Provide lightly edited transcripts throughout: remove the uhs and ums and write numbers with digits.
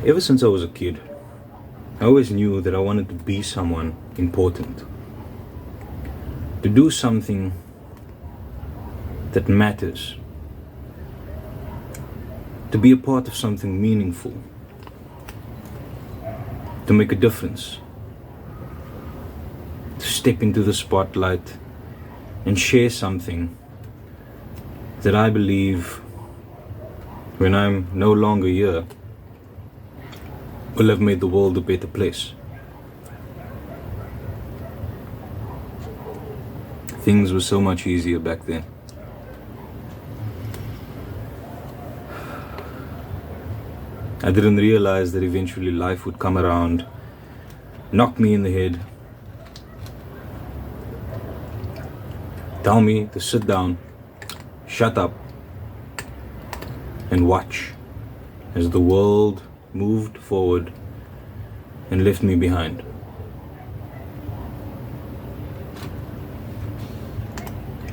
Ever since I was a kid, I always knew that I wanted to be someone important, to do something that matters, to be a part of something meaningful, to make a difference, to step into the spotlight and share something that I believe, when I'm no longer here, will have made the world a better place. Things were so much easier back then. I didn't realize that eventually life would come around, knock me in the head, tell me to sit down, shut up, and watch as the world moved forward and left me behind.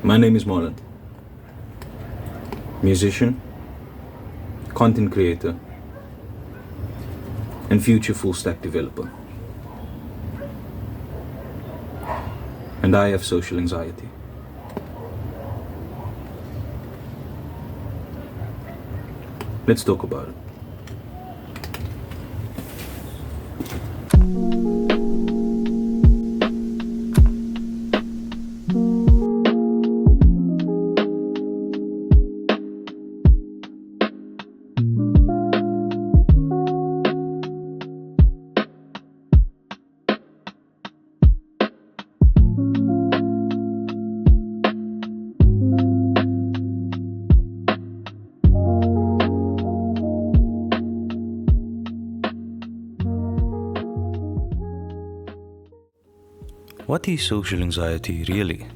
My name is Marlon, musician, content creator, and future full-stack developer. And I have social anxiety. Let's talk about it. What is social anxiety really?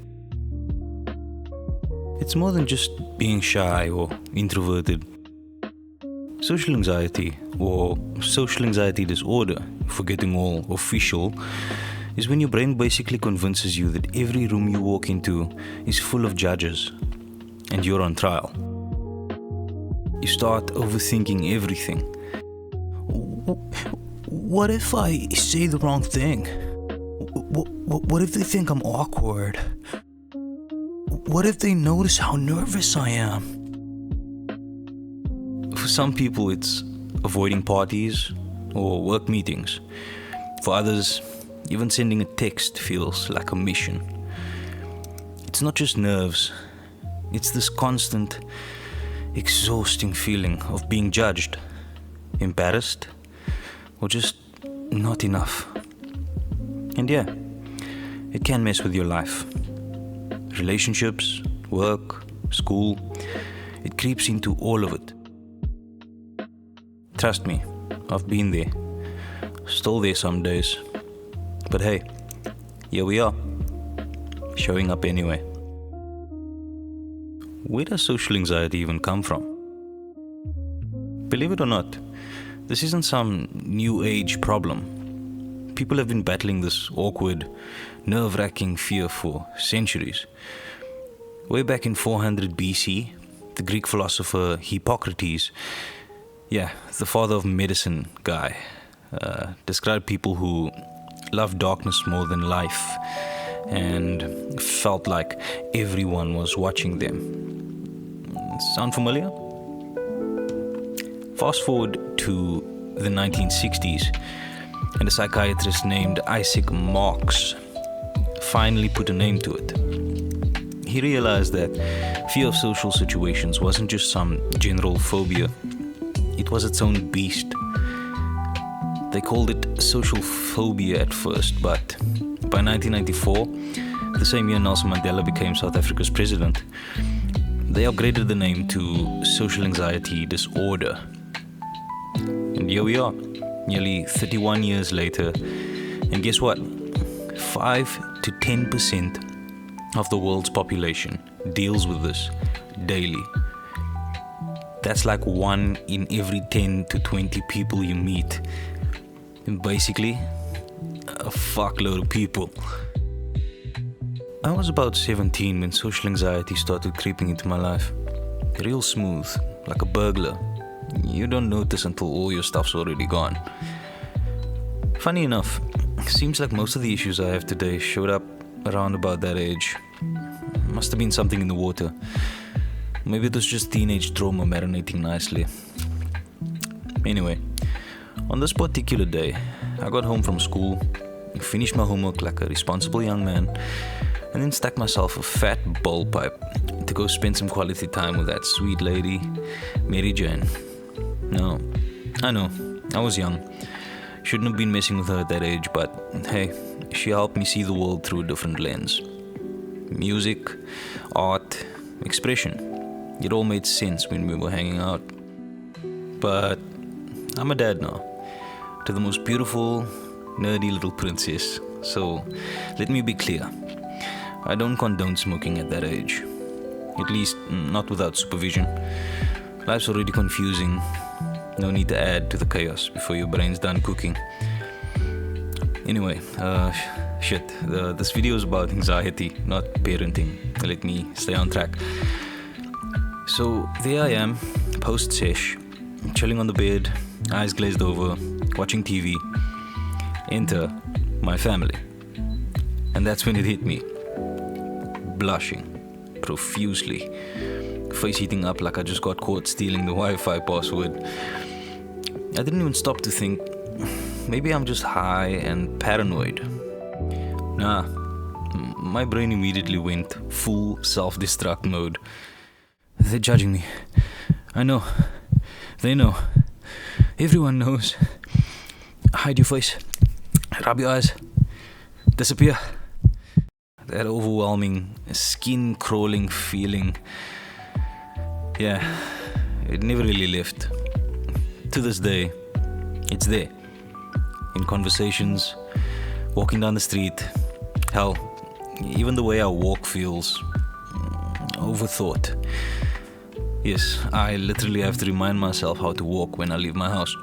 It's more than just being shy or introverted. Social anxiety, or social anxiety disorder, for getting all official, is when your brain basically convinces you that every room you walk into is full of judges and you're on trial. You start overthinking everything. What if I say the wrong thing? What if they think I'm awkward? What if they notice how nervous I am? For some people, it's avoiding parties or work meetings. For others, even sending a text feels like a mission. It's not just nerves, it's this constant, exhausting feeling of being judged, embarrassed, or just not enough. And yeah, it can mess with your life. Relationships, work, school, it creeps into all of it. Trust me, I've been there. Still there some days. But hey, here we are, showing up anyway. Where does social anxiety even come from? Believe it or not, this isn't some new age problem. People have been battling this awkward, nerve-wracking fear for centuries. Way back in 400 BC, the Greek philosopher Hippocrates, the father of medicine guy, described people who loved darkness more than life and felt like everyone was watching them. Sound familiar? Fast forward to the 1960s, and a psychiatrist named Isaac Marx finally put a name to it. He realized that fear of social situations wasn't just some general phobia, it was its own beast. They called it social phobia at first, but by 1994, the same year Nelson Mandela became South Africa's president, they upgraded the name to social anxiety disorder. And here we are, nearly 31 years later, and guess what? 5 to 10% of the world's population deals with this daily. That's like 1 in every 10 to 20 people you meet. And basically, a fuckload of people. I was about 17 when social anxiety started creeping into my life. Real smooth, like a burglar, You don't notice until all your stuff's already gone. Funny enough, seems like most of the issues I have today showed up around about that age. Must have been something in the water. Maybe it was just teenage trauma marinating nicely. Anyway, on this particular day, I got home from school, finished my homework like a responsible young man, and then stuck myself a fat bowl pipe to go spend some quality time with that sweet lady, Mary Jane. No, I know, I was young. Shouldn't have been messing with her at that age, but hey, she helped me see the world through a different lens. Music, art, expression. It all made sense when we were hanging out. But I'm a dad now, to the most beautiful, nerdy little princess. So let me be clear. I don't condone smoking at that age. At least not without supervision. Life's already confusing. No need to add to the chaos before your brain's done cooking. Anyway, this video is about anxiety, not parenting. Let me stay on track. So there I am, post-sesh, chilling on the bed, eyes glazed over, watching TV. Enter my family. And that's when it hit me. Blushing profusely, face heating up like I just got caught stealing the Wi-Fi password. I didn't even stop to think, maybe I'm just high and paranoid. Nah, my brain immediately went full self-destruct mode. They're judging me. I know. They know. Everyone knows. Hide your face. Rub your eyes. Disappear. That overwhelming, skin-crawling feeling. Yeah, it never really left. To this day, it's there. In conversations, walking down the street. Hell, even the way I walk feels overthought. Yes, I literally have to remind myself how to walk when I leave my house.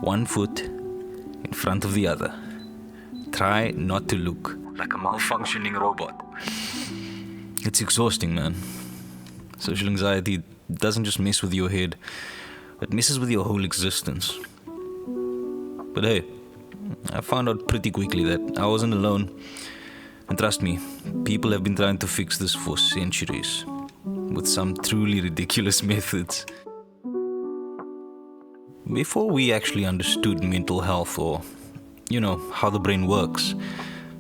One foot in front of the other. Try not to look like a malfunctioning robot. It's exhausting, man. Social anxiety doesn't just mess with your head, it messes with your whole existence. But hey, I found out pretty quickly that I wasn't alone. And trust me, people have been trying to fix this for centuries, with some truly ridiculous methods. Before we actually understood mental health or, how the brain works,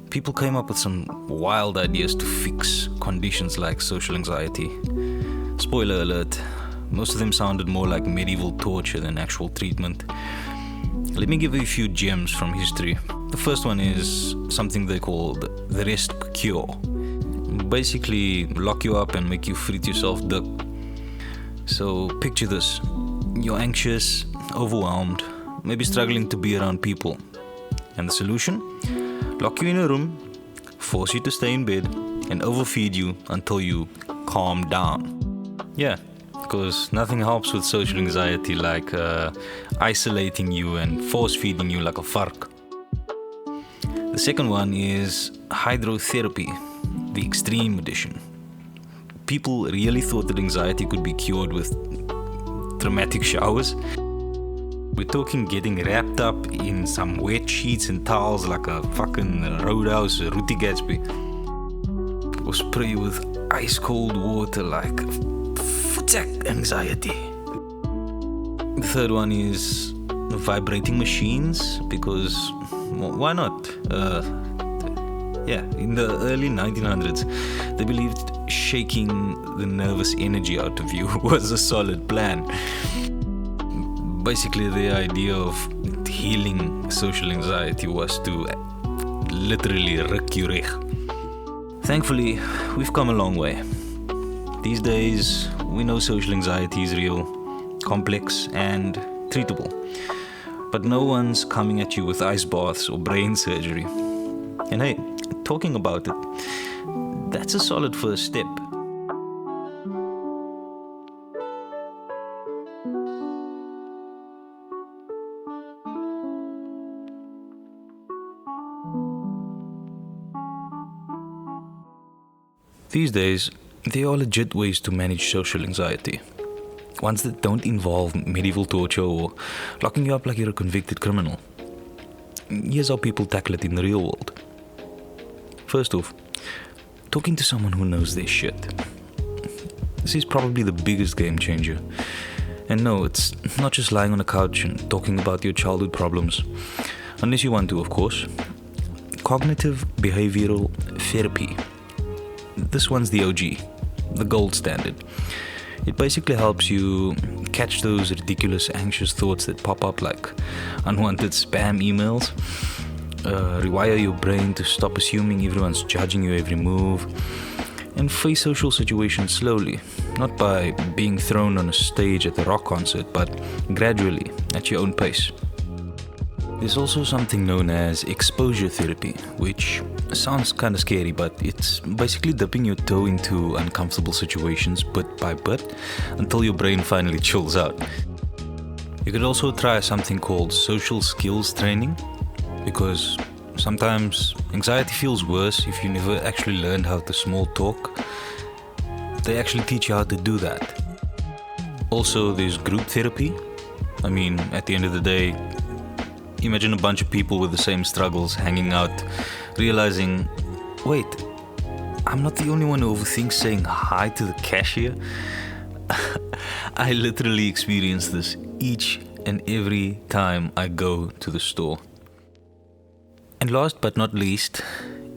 people came up with some wild ideas to fix conditions like social anxiety. Spoiler alert, most of them sounded more like medieval torture than actual treatment. Let me give you a few gems from history. The first one is something they called the rest cure. Basically, lock you up and make you freak yourself duck. So picture this. You're anxious, overwhelmed, maybe struggling to be around people. And the solution? Lock you in a room, force you to stay in bed, and overfeed you until you calm down. Yeah, because nothing helps with social anxiety like isolating you and force-feeding you like a vark. The second one is hydrotherapy, the extreme edition. People really thought that anxiety could be cured with dramatic showers. We're talking getting wrapped up in some wet sheets and towels like a fucking roadhouse Ruti Gatsby. Or spray with ice cold water like footac anxiety. The third one is vibrating machines, because why not? In the early 1900s, they believed shaking the nervous energy out of you was a solid plan. Basically, the idea of healing social anxiety was to literally wreck your reg. Thankfully, we've come a long way. These days, we know social anxiety is real, complex, and treatable. But no one's coming at you with ice baths or brain surgery. And hey, talking about it, that's a solid first step. These days, there are legit ways to manage social anxiety. Ones that don't involve medieval torture or locking you up like you're a convicted criminal. Here's how people tackle it in the real world. First off, talking to someone who knows their shit. This is probably the biggest game changer. And no, it's not just lying on a couch and talking about your childhood problems. Unless you want to, of course. Cognitive behavioral therapy. This one's the OG, the gold standard. It basically helps you catch those ridiculous, anxious thoughts that pop up like unwanted spam emails, rewire your brain to stop assuming everyone's judging your every move, and face social situations slowly, not by being thrown on a stage at a rock concert, but gradually, at your own pace. There's also something known as exposure therapy, which sounds kind of scary, but it's basically dipping your toe into uncomfortable situations bit by bit until your brain finally chills out. You could also try something called social skills training, because sometimes anxiety feels worse if you never actually learned how to small talk. They actually teach you how to do that. Also, there's group therapy. I mean, at the end of the day, imagine a bunch of people with the same struggles hanging out, realizing, wait, I'm not the only one who overthinks saying hi to the cashier. I literally experience this each and every time I go to the store. And last but not least,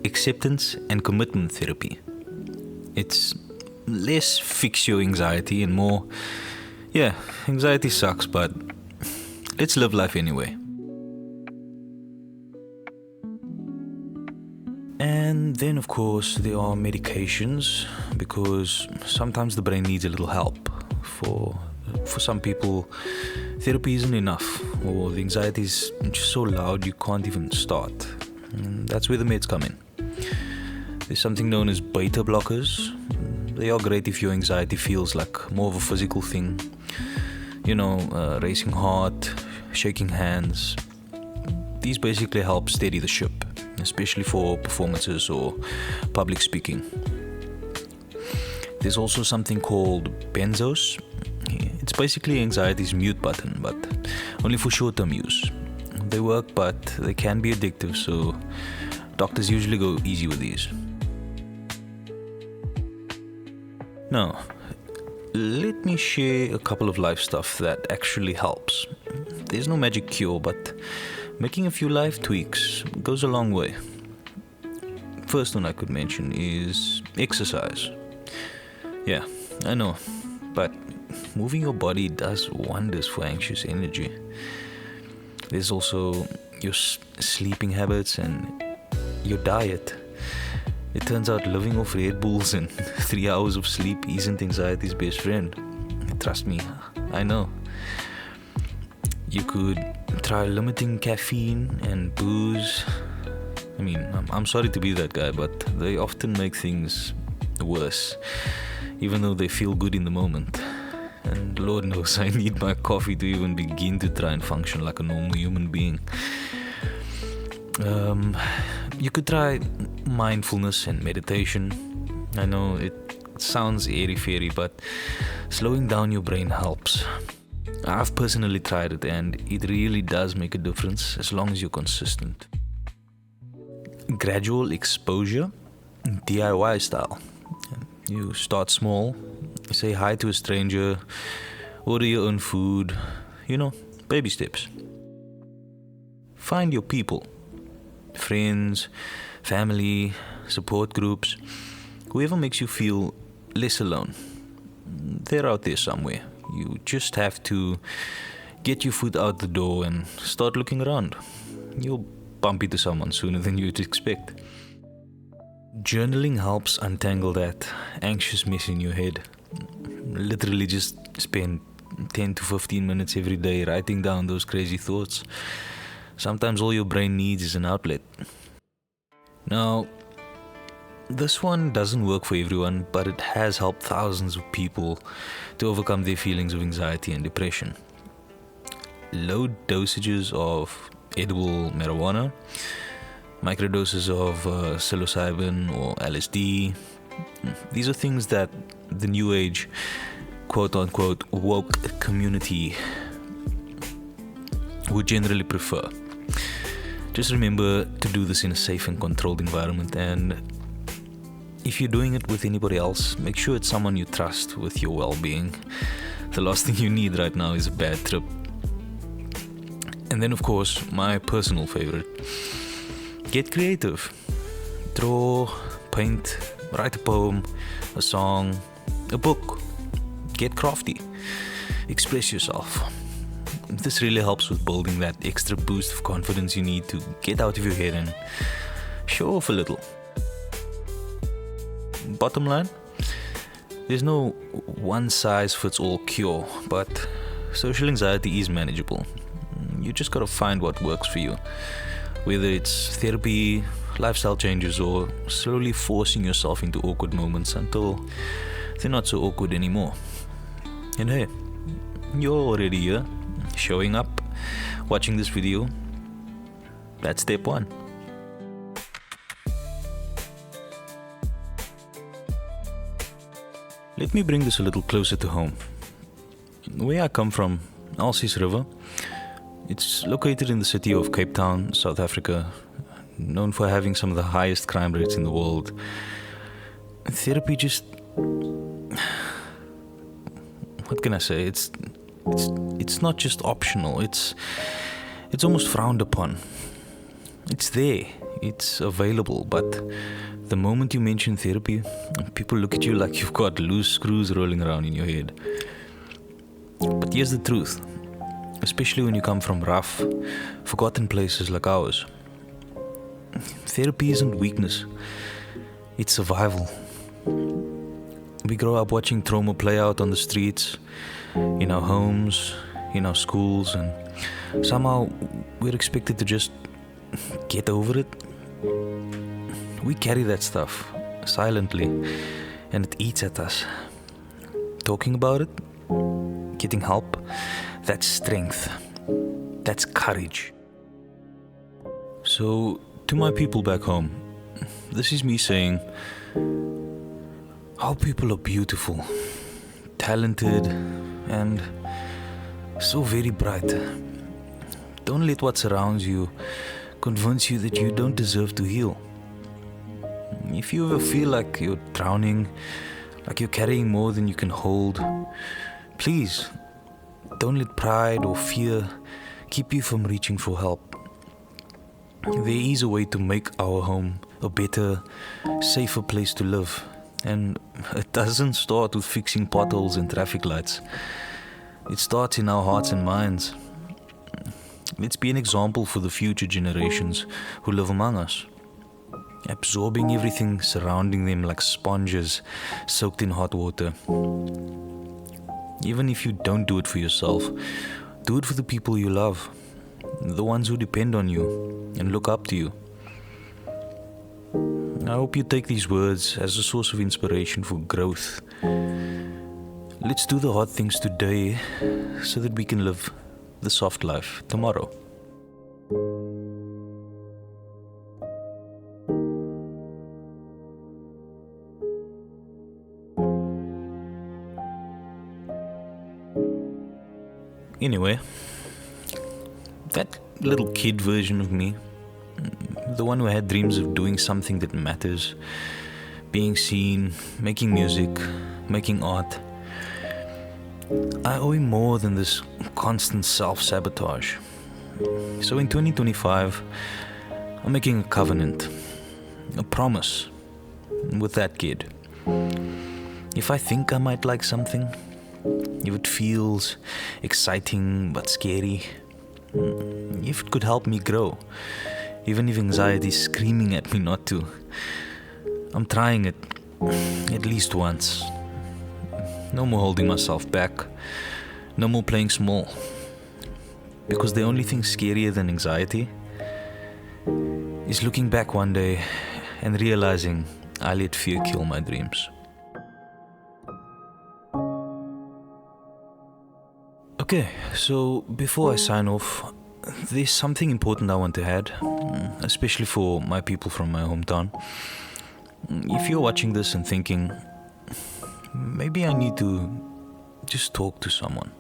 acceptance and commitment therapy. It's less fix your anxiety and more, yeah, anxiety sucks, but let's live life anyway. And then, of course, there are medications, because sometimes the brain needs a little help. For some people, therapy isn't enough, or the anxiety is just so loud you can't even start. And that's where the meds come in. There's something known as beta blockers. They are great if your anxiety feels like more of a physical thing. You know, racing heart, shaking hands. These basically help steady the ship, especially for performances or public speaking. There's also something called benzos. It's basically anxiety's mute button, but only for short-term use. They work, but they can be addictive, so doctors usually go easy with these. Now, let me share a couple of life stuff that actually helps. There's no magic cure, but making a few life tweaks goes a long way. First one I could mention is exercise. Yeah, I know, but moving your body does wonders for anxious energy. There's also your sleeping habits and your diet. It turns out living off Red Bulls and 3 hours of sleep isn't anxiety's best friend. Trust me, I know. You could try limiting caffeine and booze. I mean, I'm sorry to be that guy, but they often make things worse, even though they feel good in the moment. And Lord knows I need my coffee to even begin to try and function like a normal human being. You could try mindfulness and meditation. I know it sounds airy-fairy, but slowing down your brain helps. I've personally tried it, and it really does make a difference as long as you're consistent. Gradual exposure, DIY style. You start small, say hi to a stranger, order your own food, baby steps. Find your people, friends, family, support groups, whoever makes you feel less alone. They're out there somewhere. You just have to get your foot out the door and start looking around. You'll bump into someone sooner than you'd expect. Journaling helps untangle that anxious mess in your head. Literally just spend 10 to 15 minutes every day writing down those crazy thoughts. Sometimes all your brain needs is an outlet. Now, this one doesn't work for everyone, but it has helped thousands of people to overcome their feelings of anxiety and depression. Low dosages of edible marijuana, microdoses of psilocybin or LSD. These are things that the new age quote-unquote woke community would generally prefer. Just remember to do this in a safe and controlled environment, and if you're doing it with anybody else, make sure it's someone you trust with your well-being. The last thing you need right now is a bad trip. And then, of course, my personal favorite, get creative. Draw, paint, write a poem, a song, a book. Get crafty. Express yourself. This really helps with building that extra boost of confidence you need to get out of your head and show off a little. Bottom line, there's no one-size-fits-all cure, but social anxiety is manageable. You just gotta find what works for you. Whether it's therapy, lifestyle changes, or slowly forcing yourself into awkward moments until they're not so awkward anymore. And hey, you're already here, showing up, watching this video. That's step one. Let me bring this a little closer to home. Where I come from, Alsies River, it's located in the city of Cape Town, South Africa, known for having some of the highest crime rates in the world. Therapy just... what can I say? It's not just optional, it's almost frowned upon. It's there, it's available, but the moment you mention therapy, people look at you like you've got loose screws rolling around in your head. But here's the truth, especially when you come from rough, forgotten places like ours. Therapy isn't weakness, it's survival. We grow up watching trauma play out on the streets, in our homes, in our schools, and somehow we're expected to just get over it. We carry that stuff silently, and it eats at us. Talking about it, getting help, that's strength, that's courage. So, to my people back home, this is me saying, our people are beautiful, talented, and so very bright. Don't let what surrounds you convince you that you don't deserve to heal. If you ever feel like you're drowning, like you're carrying more than you can hold, please don't let pride or fear keep you from reaching for help. There is a way to make our home a better, safer place to live. And it doesn't start with fixing potholes and traffic lights. It starts in our hearts and minds. Let's be an example for the future generations who live among us, absorbing everything surrounding them like sponges soaked in hot water. Even if you don't do it for yourself, do it for the people you love, the ones who depend on you and look up to you. I hope you take these words as a source of inspiration for growth. Let's do the hard things today so that we can live the soft life tomorrow. Anyway, that little kid version of me, the one who had dreams of doing something that matters, being seen, making music, making art, I owe him more than this constant self-sabotage. So in 2025, I'm making a covenant, a promise with that kid. If I think I might like something, if it feels exciting but scary, if it could help me grow, even if anxiety is screaming at me not to, I'm trying it at least once. No more holding myself back, no more playing small. Because the only thing scarier than anxiety is looking back one day and realizing I let fear kill my dreams. Okay, so before I sign off, there's something important I want to add, especially for my people from my hometown. If you're watching this and thinking, maybe I need to just talk to someone.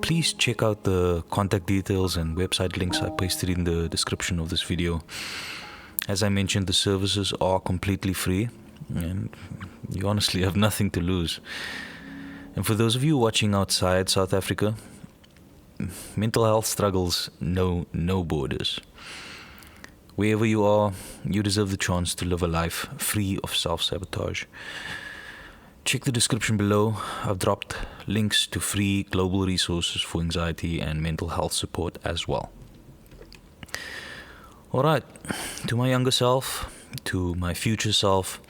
Please check out the contact details and website links I pasted in the description of this video. As I mentioned, the services are completely free and you honestly have nothing to lose. And for those of you watching outside South Africa, mental health struggles know no borders. Wherever you are, you deserve the chance to live a life free of self-sabotage. Check the description below. I've dropped links to free global resources for anxiety and mental health support as well. Alright, to my younger self, to my future self,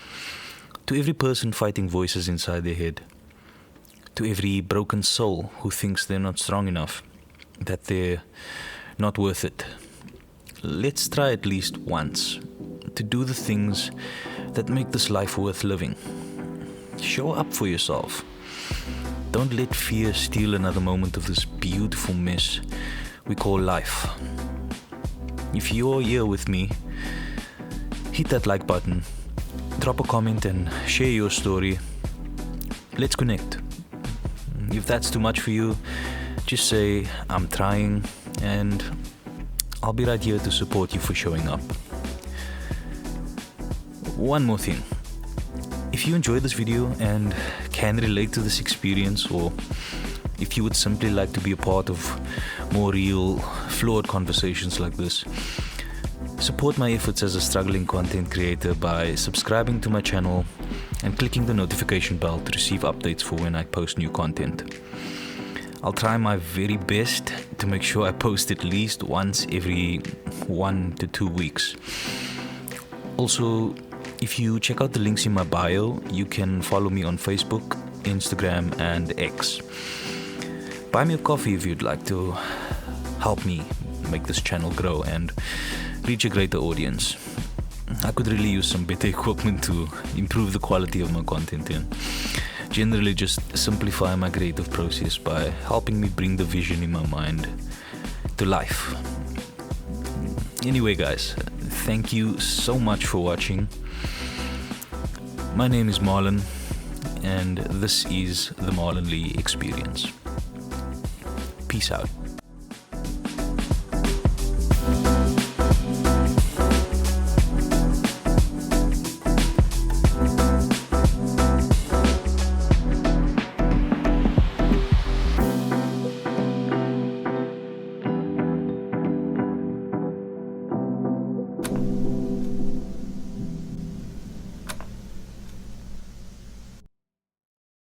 to every person fighting voices inside their head, to every broken soul who thinks they're not strong enough, that they're not worth it. Let's try at least once to do the things that make this life worth living. Show up for yourself. Don't let fear steal another moment of this beautiful mess we call life. If you're here with me, hit that like button, drop a comment and share your story. Let's connect. If that's too much for you, just say, I'm trying, and I'll be right here to support you for showing up. One more thing. If you enjoyed this video and can relate to this experience, or if you would simply like to be a part of more real, flawed conversations like this, support my efforts as a struggling content creator by subscribing to my channel and clicking the notification bell to receive updates for when I post new content. I'll try my very best to make sure I post at least once every 1 to 2 weeks. Also, if you check out the links in my bio, you can follow me on Facebook, Instagram, and X. Buy me a coffee if you'd like to help me make this channel grow and reach a greater audience. I could really use some better equipment to improve the quality of my content and generally just simplify my creative process by helping me bring the vision in my mind to life. Anyway guys, thank you so much for watching. My name is Marlon and this is the Marlon Lee Experience. Peace out.